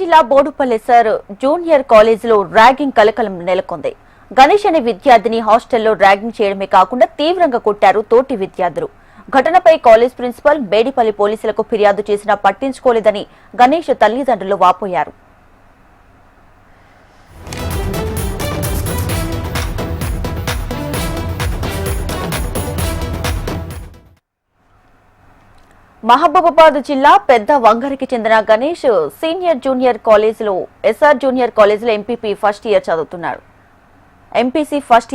జిల్లా Boduppal sir junior కాలేజీలో ragging కలకలం నెలకొంది. గణేష్ అనే విద్యార్థిని హాస్టల్లో ర్యాగింగ్ చేయడమే కాకుండా తీవ్రంగా కొట్టారు తోటి విద్యార్థులు. ఘటనపై కాలేజ్ ప్రిన్సిపల్ బేడిపల్లి పోలీసులకు ఫిర్యాదు చేసినా పట్టించుకోలేదని గణేష్ తల్లిదండ్రులు వాపోయారు. మహబూబాబాద్ జిల్లా పెద్ద వంగరికి చెందిన గణేష్ సీనియర్ జూనియర్ కాలేజీలో ఎస్ఆర్ జూనియర్ కాలేజీలో ఎంపీసీ ఫస్ట్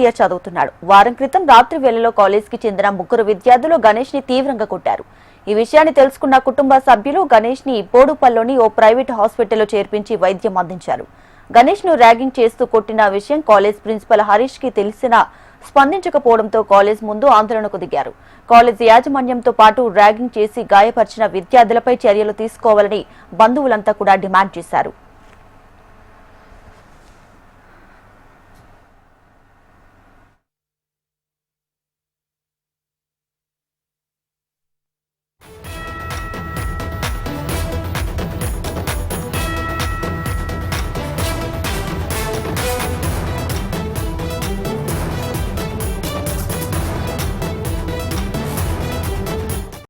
ఇయర్ చదువుతున్నాడు. వారం క్రితం రాత్రి వేళలో కాలేజీకి చెందిన ముగ్గురు విద్యార్థులు గణేష్ ని తీవ్రంగా కొట్టారు. ఈ విషయాన్ని తెలుసుకున్న కుటుంబ సభ్యులు గణేష్ ని బోడుపల్లిలోని ఓ ప్రైవేట్ హాస్పిటల్లో చేర్పించి వైద్యం అందించారు. గణేష్ ను ర్యాగింగ్ చేస్తూ కొట్టిన విషయం కాలేజ్ ప్రిన్సిపల్ హరీష్ కి తెలిసినా స్పందించకపోవడంతో కాలేజ్ ముందు ఆందోళనకు దిగారు. కాలేజ్ యాజమాన్యంతో పాటు ర్యాగింగ్ చేసి గాయపరిచిన విద్యార్థులపై చర్యలు తీసుకోవాలని బంధువులంతా కూడా డిమాండ్ చేశారు.